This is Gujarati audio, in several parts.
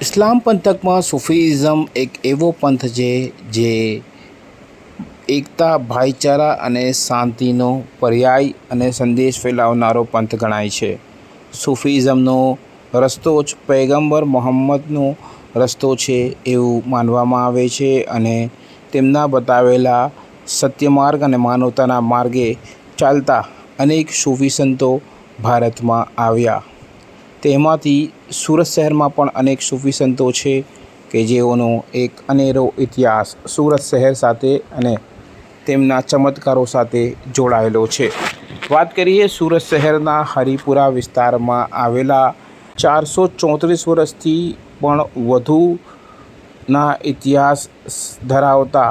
ઇસ્લામ પંથકમાં સૂફીઝમ એક એવો પંથ છે જે એકતા, ભાઈચારા અને શાંતિનો પર્યાય અને સંદેશ ફેલાવનારો પંથ ગણાય છે. સૂફીઝમનો રસ્તો જ પૈગંબર મોહમ્મદનો રસ્તો છે એવું માનવામાં આવે છે અને તેમના બતાવેલા સત્યમાર્ગ અને માનવતાના માર્ગે ચાલતા અનેક સૂફી સંતો ભારતમાં આવ્યા. તેમાંથી સુરત શહેરમાં પણ અનેક સૂફી સંતો છે કે જેઓનો એક અનેરો ઇતિહાસ સુરત શહેર સાથે અને તેમના ચમત્કારો સાથે જોડાયેલો છે. વાત કરીએ સુરત શહેરના હરિપુરા વિસ્તારમાં આવેલા 434 વર્ષથી પણ વધુના ઇતિહાસ ધરાવતા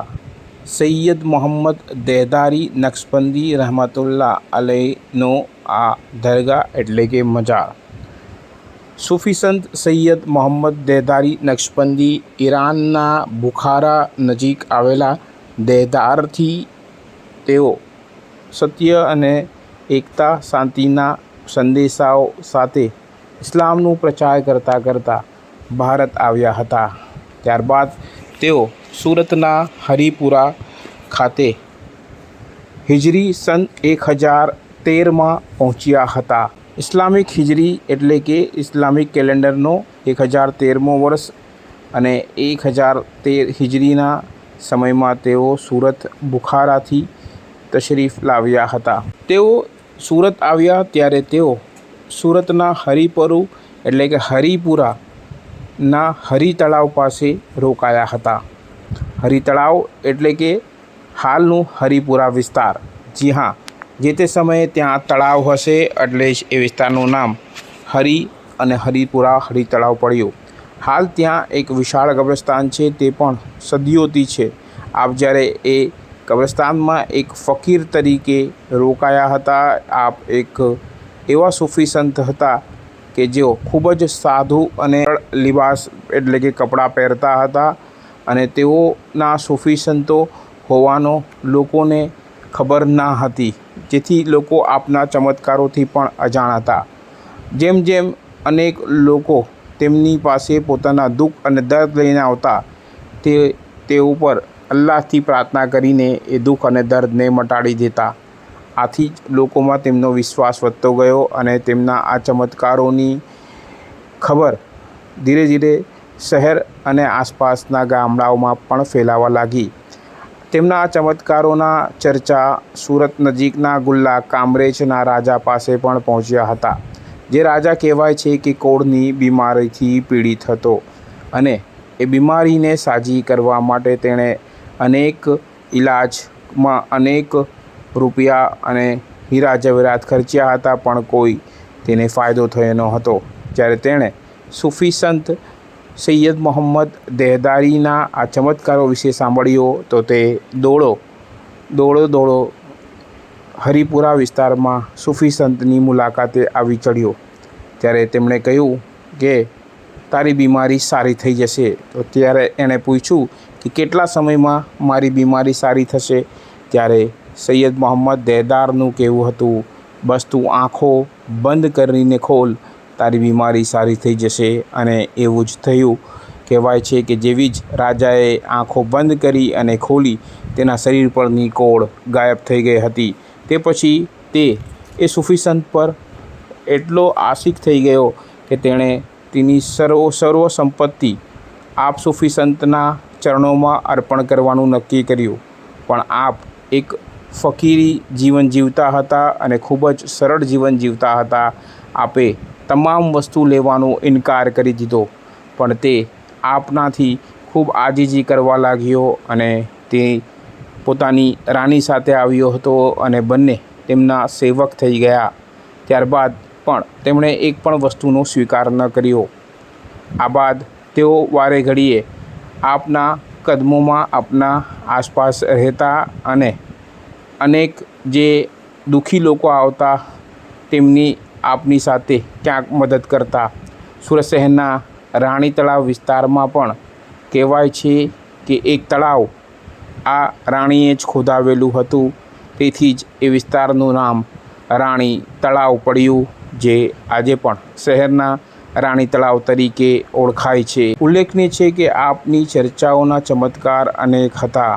સૈયદ મોહમ્મદ દેહદારી નક્શબંધી રહમતુલ્લાહ અલૈહનો આ દરગાહ એટલે કે મજાર. સૂફી સંત સૈયદ મોહમ્મદ દેહદારી નક્શબંધી ઈરાનના બુખારા નજીક આવેલા દેહદારથી તેઓ સત્ય અને એકતા, શાંતિના સંદેશાઓ સાથે ઇસ્લામનું પ્રચાર કરતા ભારત આવ્યા હતા. ત્યારબાદ તેઓ સુરતના હરિપુરા ખાતે હિજરી સન 1013માં પહોંચ્યા હતા. ઇસ્લામિક હિજરી એટલે કે ઇસ્લામિક કેલેન્ડરનો 1013મો વર્ષ અને 1013 હિજરીના સમયમાં તેઓ સુરત બુખારાથી તશરીફ લાવ્યા હતા. તેઓ સુરત આવ્યા ત્યારે તેઓ સુરતના હરિપુરા એટલે કે હરિપુરાના હરિ તળાવ પાસે રોકાયા હતા. હરિ તળાવ એટલે કે હાલનું હરિપુરા વિસ્તાર. જી હા, જે તે સમયે ત્યાં તળાવ હશે એટલે જ એ વિસ્તારનું નામ હરિ અને હરિપુરા હરિ તળાવ પડ્યું. હાલ ત્યાં એક વિશાળ કબ્રસ્તાન છે, તે પણ સદીઓથી છે. આપ જ્યારે એ કબ્રસ્તાનમાં એક ફકીર તરીકે રોકાયા હતા. આપ એક એવા સૂફી સંત હતા કે જેઓ ખૂબ જ સાધુ અને લિબાસ એટલે કે કપડાં પહેરતા હતા અને તેઓના સૂફી સંતો હોવાનો લોકોને ખબર ના હતી, જેથી લોકો આપના ચમત્કારોથી પણ અજાણ હતા. જેમ જેમ અનેક લોકો તેમની પાસે પોતાના દુઃખ અને દર્દ લઈને આવતા, તે ઉપર અલ્લાહથી પ્રાર્થના કરીને એ દુઃખ અને દર્દને મટાડી દેતા. આથી જ લોકોમાં તેમનો વિશ્વાસ વધતો ગયો અને તેમના આ ચમત્કારોની ખબર ધીરે ધીરે શહેર અને આસપાસના ગામડાઓમાં પણ ફેલાવા લાગી. તેમના આ ચમત્કારોના ચર્ચા સુરત નજીકના ગુલ્લા કામરેજના રાજા પાસે પણ પહોંચ્યા હતા. જે રાજા કહેવાય છે કે કોળની બીમારીથી પીડિત હતો અને એ બીમારીને સાજી કરવા માટે તેણે અનેક ઈલાજમાં અનેક રૂપિયા અને હીરા જવેરાત ખર્ચ્યા હતા, પણ કોઈ તેને ફાયદો થયો ન હતો. જ્યારે તેણે સૂફી સંત સૈયદ મોહમ્મદ દેહદારીના આ ચમત્કારો વિશે સાંભળ્યો તો તે દોડો હરિપુરા વિસ્તારમાં સૂફી સંતની મુલાકાતે આવી ચડ્યો. ત્યારે તેમણે કહ્યું કે તારી બીમારી સારી થઈ જશે. તો ત્યારે એણે પૂછ્યું કે કેટલા સમયમાં મારી બીમારી સારી થશે? ત્યારે સૈયદ મોહમ્મદ દેહદારનું કહેવું હતું, બસ તું આંખો બંધ કરીને ખોલ, તારી બીમારી સારી થઈ જશે. અને એવું જ થયું. કહેવાય છે કે જેવી જ રાજાએ આંખો બંધ કરી અને ખોલી, તેના શરીર પરની કોળ ગાયબ થઈ ગઈ હતી. તે પછી તે એ સૂફી સંત પર એટલો આશિક થઈ ગયો કે તેણે તેની સર્વ સંપત્તિ આપ સૂફી સંતના ચરણોમાં અર્પણ કરવાનું નક્કી કર્યું. પણ આપ એક ફકીરી જીવન જીવતા હતા અને ખૂબ જ સરળ જીવન જીવતા હતા. આપે તમામ વસ્તુ લેવાનો ઇનકાર કરી દીધો, પણ તે આપનાથી ખૂબ આજીજી કરવા લાગ્યો અને તે પોતાની રાણી સાથે આવ્યો હતો અને બંને તેમના સેવક થઈ ગયા. ત્યારબાદ પણ તેમણે એક પણ વસ્તુનો સ્વીકાર ન કર્યો. આ બાદ તેઓ વારે ઘડીએ આપના કદમોમાં આપના આસપાસ રહેતા અને અનેક જે દુઃખી લોકો આવતા તેમની આપની સાથે ક્યાંક મદદ કરતા. સુરત શહેરના રાણી તળાવ વિસ્તારમાં પણ કહેવાય છે કે એક તળાવ આ રાણીએ જ ખોદાવેલું હતું, તેથી જ એ વિસ્તારનું નામ રાણી તળાવ પડ્યું, જે આજે પણ શહેરના રાણી તળાવ તરીકે ઓળખાય છે. ઉલ્લેખનીય છે કે આપની ચર્ચાઓના ચમત્કાર અનેક હતા.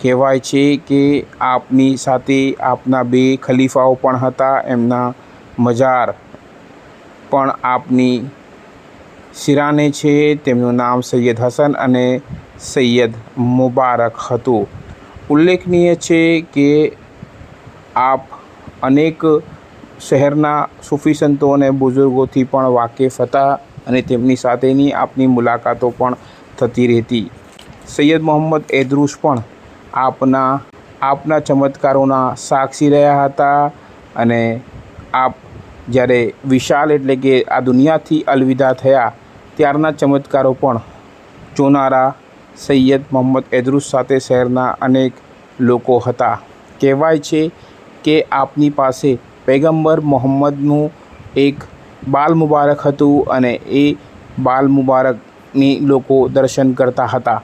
કહેવાય છે કે આપની સાથે આપના 2 ખલીફાઓ પણ હતા. એમના મજાર પણ આપની શિરાને છે. તેમનું નામ સૈયદ હસન અને સૈયદ મુબારક હતું. ઉલ્લેખનીય છે કે આપ અનેક શહેરના સૂફી સંતો અને બુઝુર્ગોથી પણ વાકેફ હતા અને તેમની સાથેની આપની મુલાકાતો પણ થતી રહેતી. સૈયદ મોહમ્મદ એદરુસ પણ આપના ચમત્કારોના સાક્ષી રહ્યા હતા અને આપ જ્યારે વિશાલ એટલે કે આ દુનિયાથી અલવિદા થયા ત્યારના ચમત્કારો પણ જોનારા સૈયદ મોહમ્મદ એદરુસ સાથે શહેરના અનેક લોકો હતા. કહેવાય છે કે આપની પાસે પૈગંબર મોહમ્મદનું એક બાલ મુબારક હતું અને એ બાલ મુબારકની લોકો દર્શન કરતા હતા.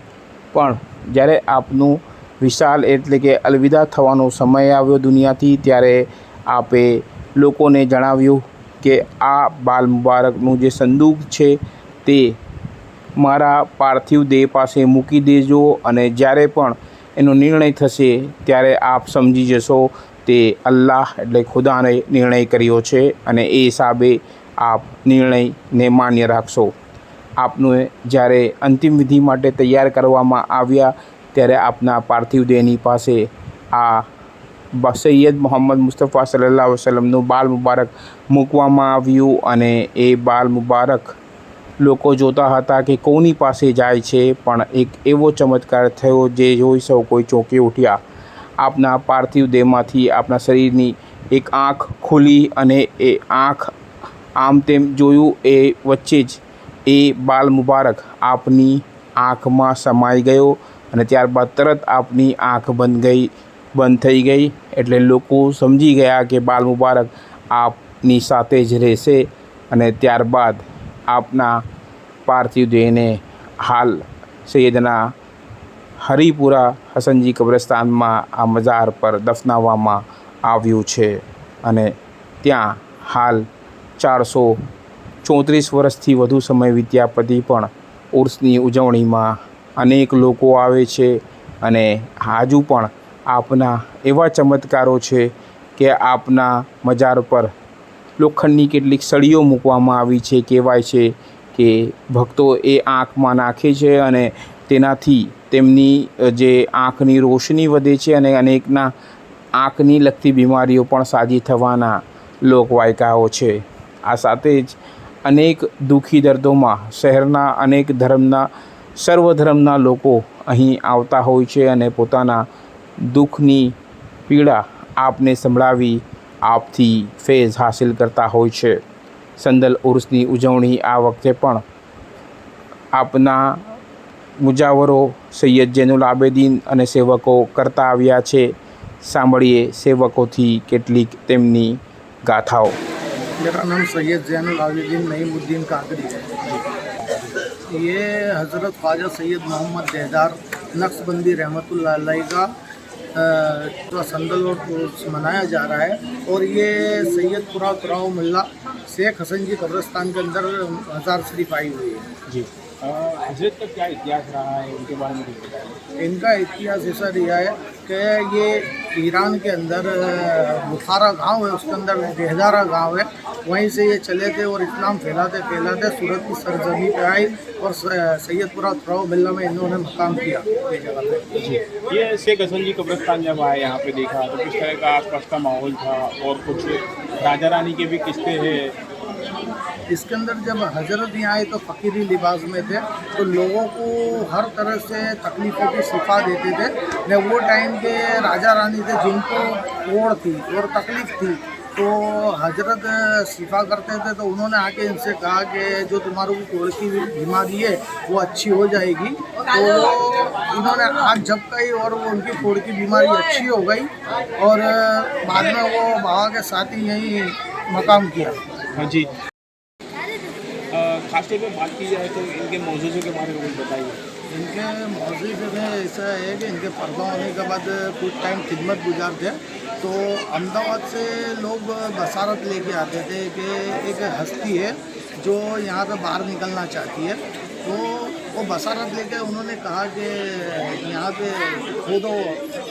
પણ જ્યારે આપનું વિશાલ એટલે કે અલવિદા થવાનો સમય આવ્યો દુનિયાથી ત્યારે આપે લોકોને જણાવ્યું કે આ બાલ મુબારકનું જે સંદૂક છે તે મારા પાર્થિવ દેહ પાસે મૂકી દેજો અને જ્યારે પણ એનો નિર્ણય થશે ત્યારે આપ સમજી જશો તે અલ્લાહ એટલે ખુદાને નિર્ણય કર્યો છે અને એ હિસાબે આપ નિર્ણયને માન્ય રાખશો. આપનું જ્યારે અંતિમ વિધિ માટે તૈયાર કરવામાં આવ્યા ત્યારે આપના પાર્થિવ દેહની પાસે આ સૈયદ મોહમ્મદ મુસ્તફા સલ્લલ્લાહુ અલૈહિ વસલ્લમનું બાલ મુબારક મૂકવામાં આવ્યું અને એ બાલ મુબારક લોકો જોતા હતા કે કોની પાસે જાય છે. પણ એક એવો ચમત્કાર થયો જે જોઈ સૌ કોઈ ચોંકી ઉઠ્યા. આપના પાર્થિવ દેહમાંથી આપના શરીરની એક આંખ ખુલી અને એ આંખ આમ તેમ જોયું એ વચ્ચે જ એ બાલ મુબારક આપની આંખમાં સમાઈ ગયો અને ત્યારબાદ તરત આપની આંખ બંધ થઈ ગઈ. એટલે લોકો સમજી ગયા કે બાલ મુબારક આપની સાથે જ રહેશે અને ત્યારબાદ આપના પાર્થિવ દેહને હાલ સૈયદના હરિપુરા હસનજી કબ્રસ્તાનમાં આ મજાર પર દફનાવવામાં આવ્યું છે અને ત્યાં હાલ 434 વર્ષથી વધુ સમય વીત્યા પછી પણ ઉર્સની ઉજવણીમાં અનેક લોકો આવે છે અને હજુ પણ આપના એવા ચમત્કારો છે કે આપના મજાર પર લોખંડની કેટલીક સળીઓ મૂકવામાં આવી છે. કહેવાય છે કે ભક્તો એ આંખમાં નાખે છે અને તેનાથી તેમની જે આંખની રોશની વધે છે અને અનેકના આંખની લગતી બીમારીઓ પણ સાજી થવાના લોકવાયકાઓ છે. આ સાથે જ અનેક દુઃખી દર્દોમાં શહેરના અનેક સર્વ ધર્મના લોકો અહીં આવતા હોય છે અને પોતાના દુઃખની પીડા આપને સંભળાવી આપથી ફેઝ હાસિલ કરતા હોય છે. સંદલ ઉર્સની ઉજવણી આ વખતે પણ આપના મુજાવરો સૈયદ જૈનુલ આબેદીન અને સેવકો કરતા આવ્યા છે. સાંભળીએ સેવકોથી કેટલીક તેમની ગાથાઓ. मेरा नाम सैयद जैनुल आबिदीन नईमुद्दीन कादरी है। ये हज़रत ख्वाजा सैयद मोहम्मद देहदार नक्शबंदी रहमतुल्लाह अलैह का संदल और उर्स मनाया जा रहा है और ये सैयदपुरा तुराव मुल्ला शेख हसन जी कब्रिस्तान के अंदर मज़ार शरीफ आई हुई है जी हजरत का क्या इतिहास रहा है उनके बारे में कुछ बताइए. इनका इतिहास ऐसा रहा है कि ये ईरान के अंदर बुखारा गांव है, उसके अंदर देहदारा गांव है, वहीं से ये चले थे और इस्लाम फैलाते फैलाते सूरत की सरजमी पे आई और सैयदपुरा तुराव बिल्ला में इन्होंने मकाम किया ये जगह पे. जी ये शेख हसन जी कब्रिस्तान जब आए यहाँ पे देखा तो किस तरह का आसपास का माहौल था और कुछ राजा रानी के भी किस्से हैं. इसके अंदर जब हजरत यहाँ आए तो फ़कीरी लिबास में थे तो लोगों को हर तरह से तकलीफ़ों की शिफा देते थे. ने वो टाइम के राजा रानी थे जिनको ओढ़ थी और तकलीफ़ थी तो हजरत शिफा करते थे तो उन्होंने आके इनसे कहा कि जो तुम्हारे को कोढ़ की बीमारी है वो अच्छी हो जाएगी. तो इन्होंने हाथ झपकाई और वो उनकी कोढ़ की बीमारी अच्छी हो गई और बाद में वो बाबा के साथ ही यहीं मकाम किया. हाँ जी. खास तौर पर बात की जाए तो इनके मौजूदों के बारे में कुछ बताइए. इनके मौजूद में ऐसा है कि इनके पर्दा होने के बाद कुछ टाइम खिदमत गुजारते तो अहमदाबाद से लोग बसारत लेके आते थे कि एक हस्ती है जो यहाँ पे बाहर निकलना चाहती है, तो वो बसारत लेके उन्होंने कहा कि यहाँ पे खोदो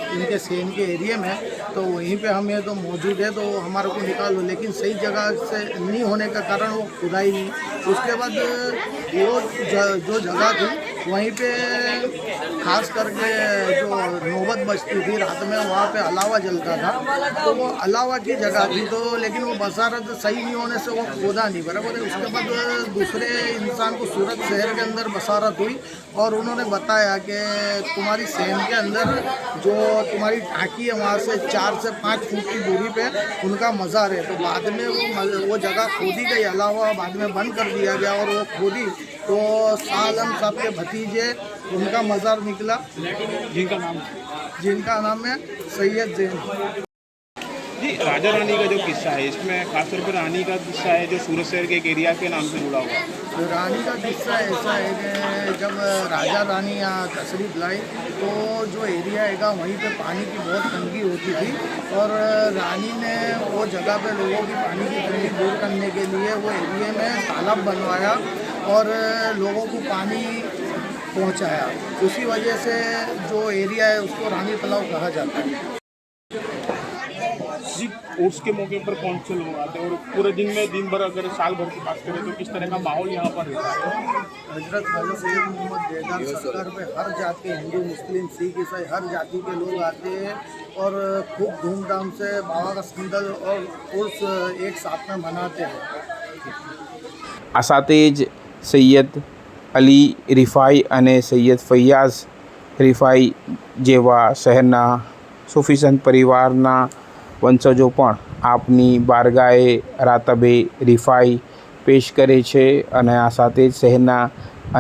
इनके सेन के एरिया में, तो वहीं पे हम ये तो मौजूद है तो हमारे को निकालो, लेकिन सही जगह से नहीं होने का कारण वो खुदाई नहीं। उसके बाद वो जो जगह थी वहीं पे खास करके जो नौबत बजती थी रात में, वहाँ पे अलावा जलता था, तो वो अलावा की जगह थी, तो लेकिन वो बसारत सही नहीं होने से वो खोदा नहीं बराबर है। उसके बाद दूसरे इंसान को सूरत शहर के अंदर बसारत हुई और उन्होंने बताया कि तुम्हारी सेन के अंदर जो तुम्हारी टाँकी है वहाँ से 4 से 5 फुट की दूरी पे उनका मज़ार है। तो बाद में वो जगह खोदी गई, अलावा बाद में बंद कर दिया गया और वो खोदी तो शाह आलम साहब के भतीजे उनका मज़ार निकला, जिनका नाम है सैयद जैन। जी, राजा रानी का जो किस्सा है इसमें खासतौर पर रानी का किस्सा है जो सूरत शहर के एक एरिया के नाम से जुड़ा हुआ है। तो रानी का किस्सा ऐसा है कि जब राजा रानी यहाँ तशरीफ लाई तो जो एरिया है वहीं पे पानी की बहुत तंगी होती थी और रानी ने वो जगह पे लोगों की पानी की तंगी दूर करने के लिए वो एरिया में तालाब बनवाया और लोगों को पानी पहुँचाया। उसी वजह से जो एरिया है उसको रानी तलाव कहा जाता है। जी, उर्स के मौके पर कौन से लोग आते हैं और पूरे दिन में दिन भर अगर साल भर की बात करें तो किस तरह का माहौल यहाँ पर रहता है? हजरत ख़ाजा सैयद मोहम्मद बेदार सरकार पे हर जाति के हिंदू मुस्लिम सिख ईसाई हर जाति के लोग आते हैं और खूब धूमधाम से बाबा का सिंदल और उर्स एक साथ में मनाते हैं। આ સાથે જ સૈયદ અલી રિફાઈ અને સૈયદ ફૈયાઝ રિફાઈ જેવા શહેરના સૂફી સંત પરિવારના વંશજો પણ આપની બારગાએ રાતબે રિફાઈ પેશ કરે છે અને આ સાથે જ શહેરના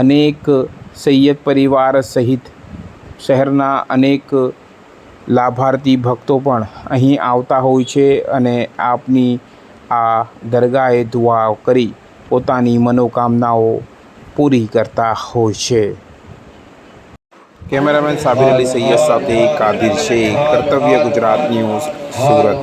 અનેક સૈયદ પરિવાર સહિત શહેરના અનેક લાભાર્થી ભક્તો પણ અહીં આવતા હોય છે અને આપની આ દરગાહે દુઆ કરી પોતાની મનોકામનાઓ પૂરી કરતા હોય છે। કેમેરામેન સાબિર અલી સૈયદ સાથે કાદિર શેખ, કર્તવ્ય ગુજરાત ન્યૂઝ, સુરત।